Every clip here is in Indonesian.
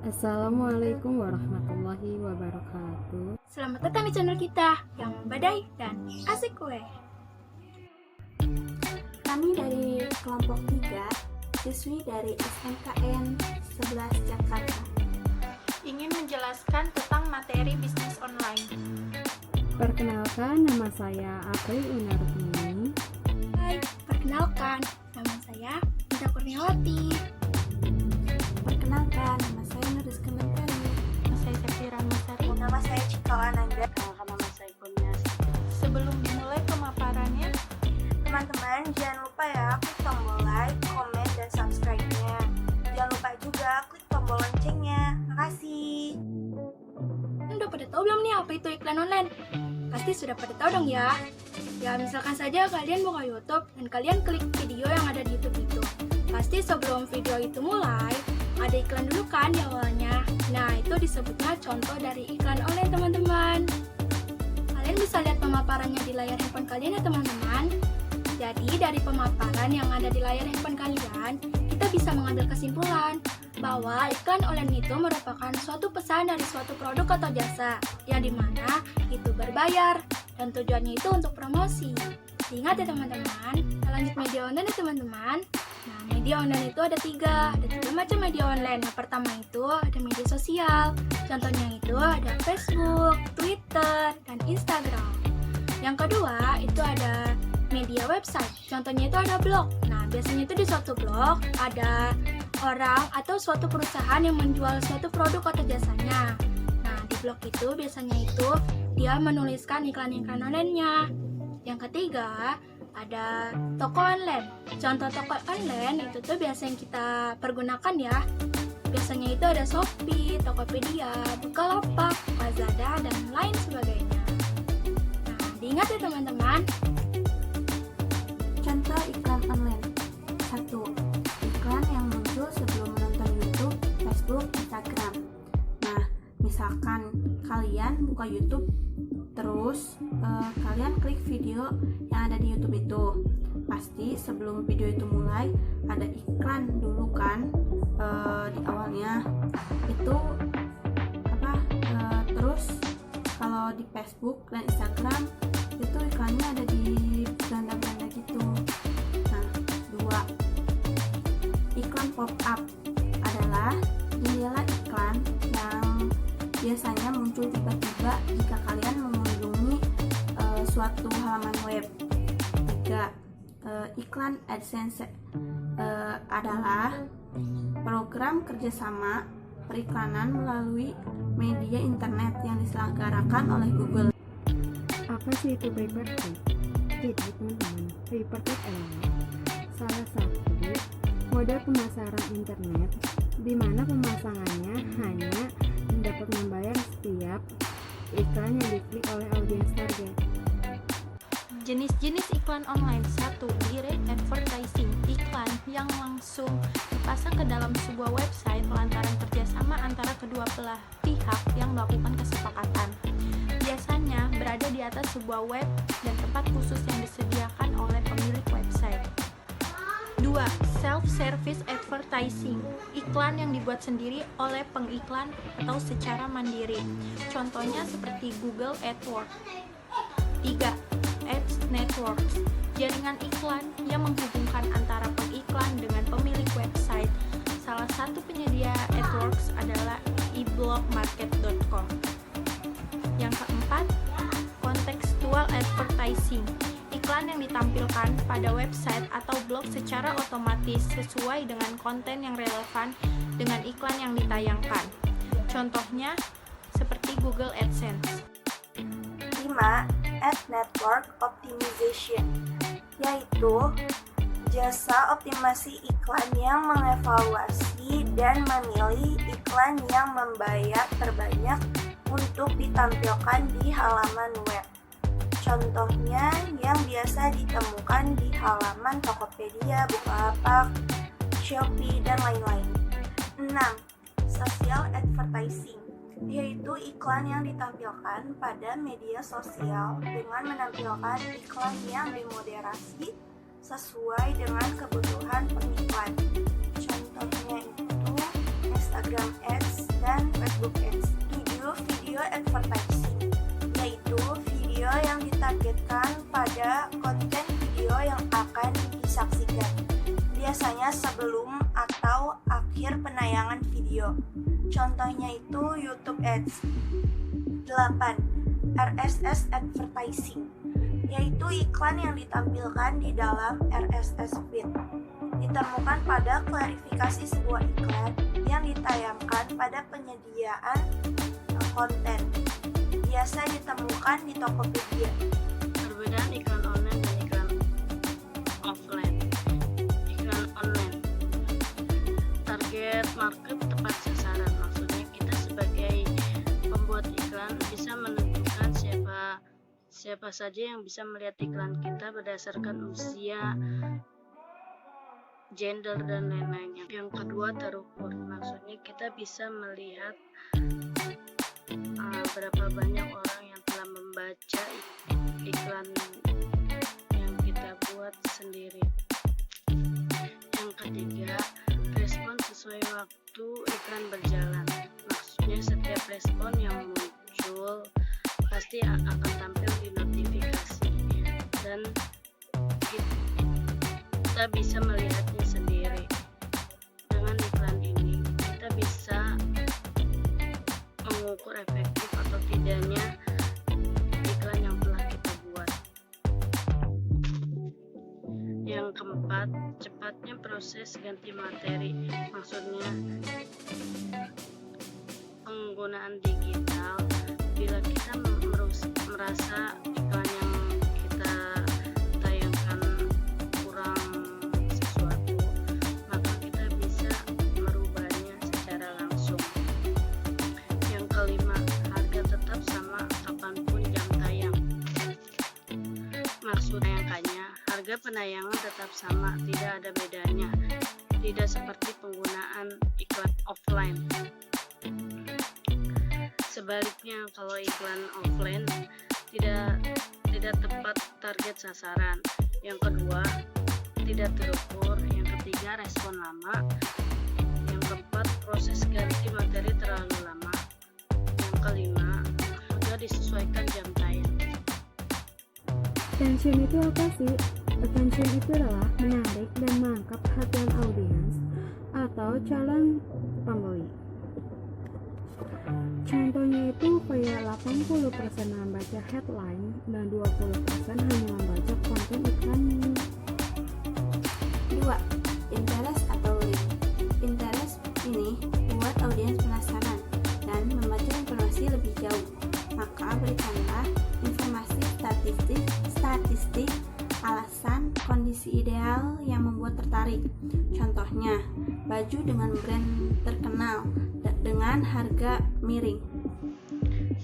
Assalamualaikum warahmatullahi wabarakatuh. Selamat datang di channel kita yang badai dan asik kue. Kami dari kelompok 3, siswi dari SMKN 11 Jakarta. Ingin menjelaskan tentang materi bisnis online. Perkenalkan, nama saya April Unartini. Hai, perkenalkan, nama saya Indah Kurniawati. Perkenalkan, nama saya Nuriska Mentari. Nama saya Safira Masari. Nama saya Cika Ananda. Nama saya Kurnias. Sebelum dimulai pemaparannya, Teman-teman, jangan lupa ya klik tombol like, komen, dan subscribe-nya. Jangan lupa juga klik tombol loncengnya. Makasih. Udah pada tahu belum nih apa itu iklan online? Pasti sudah pada tahu dong ya. Ya misalkan saja kalian buka YouTube dan kalian klik video yang ada di YouTube itu. Pasti sebelum video itu mulai, ada iklan dulu kan di awalnya. Nah itu disebutnya contoh dari iklan online teman-teman. Kalian bisa lihat pemaparannya di layar handphone kalian ya teman-teman. Jadi dari pemaparan yang ada di layar handphone kalian, kita bisa mengambil kesimpulan bahwa iklan online itu merupakan suatu pesan dari suatu produk atau jasa yang dimana itu berbayar dan tujuannya itu untuk promosi. Ingat ya teman-teman. Kita lanjut media online ya teman-teman. Nah, media online itu ada tiga macam media online. Yang pertama itu ada media sosial. Contohnya itu ada Facebook, Twitter, dan Instagram. Yang kedua itu ada media website. Contohnya itu ada blog. Nah, biasanya itu di suatu blog ada orang atau suatu perusahaan yang menjual suatu produk atau jasanya. Nah, di blog itu biasanya itu dia menuliskan iklan-iklan online-nya. Yang ketiga, ada toko online. Contoh toko online itu tuh biasa yang kita pergunakan ya. Biasanya itu ada Shopee, Tokopedia, Bukalapak, Lazada, dan lain sebagainya. Nah, diingat ya teman-teman. Contoh iklan online. 1. Iklan yang muncul sebelum menonton YouTube, Facebook, Instagram. Nah, misalkan kalian buka YouTube, terus kalian klik video yang ada di YouTube itu. Pasti sebelum video itu mulai ada iklan dulu kan di awalnya. Itu terus kalau di Facebook dan Instagram itu iklannya ada di beranda-beranda gitu. Nah, 2. Iklan pop-up adalah jendela iklan yang biasanya muncul tiba-tiba jika kalian mengunjungi suatu halaman web. 3. Iklan AdSense adalah program kerjasama periklanan melalui media internet yang diselenggarakan oleh Google. Apa sih itu pay-per click? Jadi teman-teman, pay-per click adalah salah satu model pemasaran internet di mana pemasangannya hanya dapat membayar setiap iklan yang diklik oleh audiens target. jenis-jenis iklan online. 1. Direct advertising, iklan yang langsung dipasang ke dalam sebuah website lantaran kerjasama antara kedua belah pihak yang melakukan kesepakatan. Biasanya berada di atas sebuah web dan tempat khusus yang disediakan oleh pemilik website. 2. Self-service advertising, iklan yang dibuat sendiri oleh pengiklan atau secara mandiri. Contohnya seperti Google AdWords. 3. Ads networks, jaringan iklan yang menghubungkan antara pengiklan dengan pemilik website. Salah satu penyedia AdWords adalah eblogmarket.com. Yang keempat, contextual advertising, iklan yang ditampilkan pada website atau blog secara otomatis sesuai dengan konten yang relevan dengan iklan yang ditayangkan. Contohnya seperti Google AdSense. 5. Ad network optimization, yaitu jasa optimasi iklan yang mengevaluasi dan memilih iklan yang membayar terbanyak untuk ditampilkan di halaman web. Contohnya yang biasa ditemukan di halaman Tokopedia, Bukalapak, Shopee, dan lain-lain. 6. Social advertising, yaitu iklan yang ditampilkan pada media sosial dengan menampilkan iklan yang dimoderasi sesuai dengan kebutuhan pengiklan. Contohnya itu Instagram Ads dan Facebook Ads. 7. Video advertising, yaitu video yang ditargetkan pada konten video yang akan disaksikan, biasanya sebelum atau akhir penayangan video. Contohnya itu YouTube Ads. 8. RSS advertising, yaitu iklan yang ditampilkan di dalam RSS feed. Ditemukan pada klarifikasi sebuah iklan yang ditayangkan pada penyediaan konten. Biasa ditemukan di Tokopedia. Perbedaan iklan online dan iklan offline. Iklan online, target market tepat sasaran. Maksudnya kita sebagai pembuat iklan bisa menentukan siapa saja yang bisa melihat iklan kita berdasarkan usia, gender, dan lain-lainnya. Yang kedua, terukur. Maksudnya kita bisa melihat berapa banyak orang yang telah membaca iklan yang kita buat sendiri. Yang ketiga, respon sesuai waktu iklan berjalan. Maksudnya setiap respon yang muncul pasti akan tampil di notifikasi dan kita bisa melihatnya sendiri. Dengan iklan ini kita bisa mengukur efektif atau tidaknya iklan yang telah kita buat. Yang keempat, cepatnya proses ganti materi. Maksudnya penggunaan digital. Bila kita merasa iklan yang kita tayangkan kurang sesuatu, maka kita bisa merubahnya secara langsung. Yang kelima, harga tetap sama kapanpun jam tayang. Maksud tayangkannya, harga penayangan tetap sama, tidak ada bedanya. Tidak seperti penggunaan iklan offline. Sebaliknya, kalau iklan offline tidak tepat target sasaran. Yang kedua, tidak terukur. Yang ketiga, respon lama. Yang keempat, proses ganti materi terlalu lama. Yang kelima, harga disesuaikan jam tayang. Attention itu apa sih? Attention itu adalah menarik dan menangkap perhatian audiens atau calon pembeli. Contohnya itu kayak 80% membaca headline dan 20% hanya membaca konten iklannya. 2. Interest atau link. Interest ini membuat audiens penasaran dan membaca informasi lebih jauh. Maka berikanlah informasi statistik, alasan, kondisi ideal yang membuat tertarik. Contohnya, baju dengan brand terkenal dengan harga miring.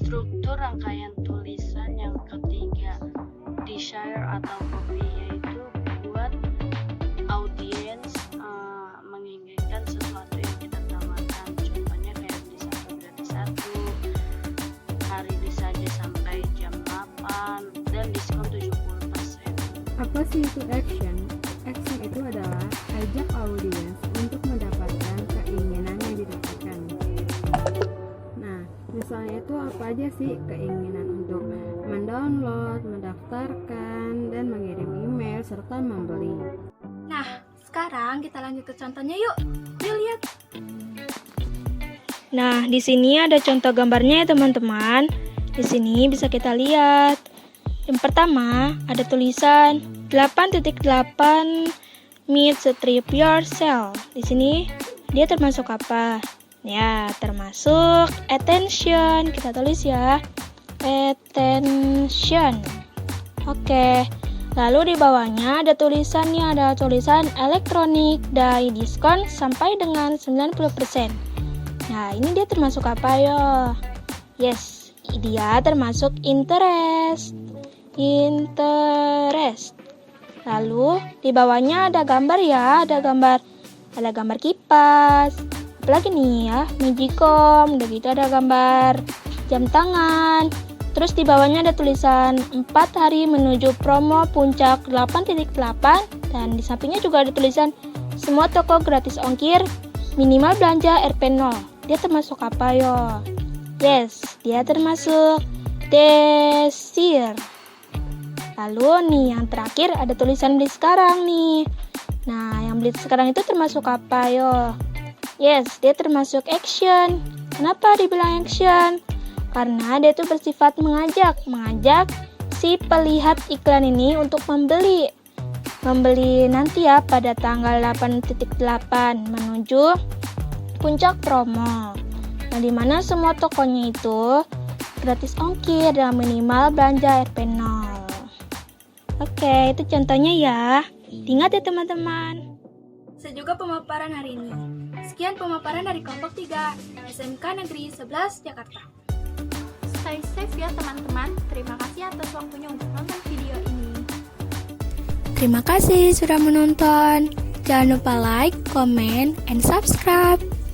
Struktur rangkaian tulisan yang ketiga, desire atau copy, yaitu buat audiens menginginkan sesuatu yang kita tawarkan. Contohnya kayak beli satu gratis satu, hari ini saja sampai jam 8, dan diskon 70%. Apa sih itu action? Action itu adalah ajak audiens untuk mendapatkan keinginan yang didapatkan. Nah, misalnya itu apa aja sih keinginan untuk mendownload, mendaftarkan, dan mengirim email serta membeli. Nah, sekarang kita lanjut ke contohnya yuk. Yuk lihat. Nah, di sini ada contoh gambarnya ya teman-teman. Di sini bisa kita lihat. Yang pertama, ada tulisan 8.8 Meet Strip Yourself. Di sini dia termasuk apa? Ya, termasuk attention. Kita tulis ya. Attention. Oke. Lalu di bawahnya ada tulisannya, ada tulisan elektronik day diskon sampai dengan 90%. Nah, ini dia termasuk apa yo? Yes, dia termasuk interest. Lalu di bawahnya ada gambar ya, ada gambar kipas. Apalagi nih ya, Magicom, udah gitu ada gambar jam tangan. Terus di bawahnya ada tulisan 4 hari menuju promo puncak 8.8 dan di sampingnya juga ada tulisan semua toko gratis ongkir, minimal belanja Rp0. dia termasuk apa yo? Yes, dia termasuk desir. Lalu nih yang terakhir ada tulisan beli sekarang nih. Nah, yang beli sekarang itu termasuk apa yo? Yes, dia termasuk action. Kenapa dibilang action? Karena dia itu bersifat mengajak si pelihat iklan ini untuk membeli nanti ya pada tanggal 8.8 menuju puncak promo. Nah, dimana semua tokonya itu gratis ongkir dan minimal belanja Rp0. Oke, itu contohnya ya. Ingat ya teman-teman. Sejuga pemaparan hari ini. Sekian pemaparan dari kelompok 3 SMK Negeri 11 Jakarta. Stay safe ya teman-teman. Terima kasih atas waktunya untuk nonton video ini. Terima kasih sudah menonton. Jangan lupa like, comment, and subscribe.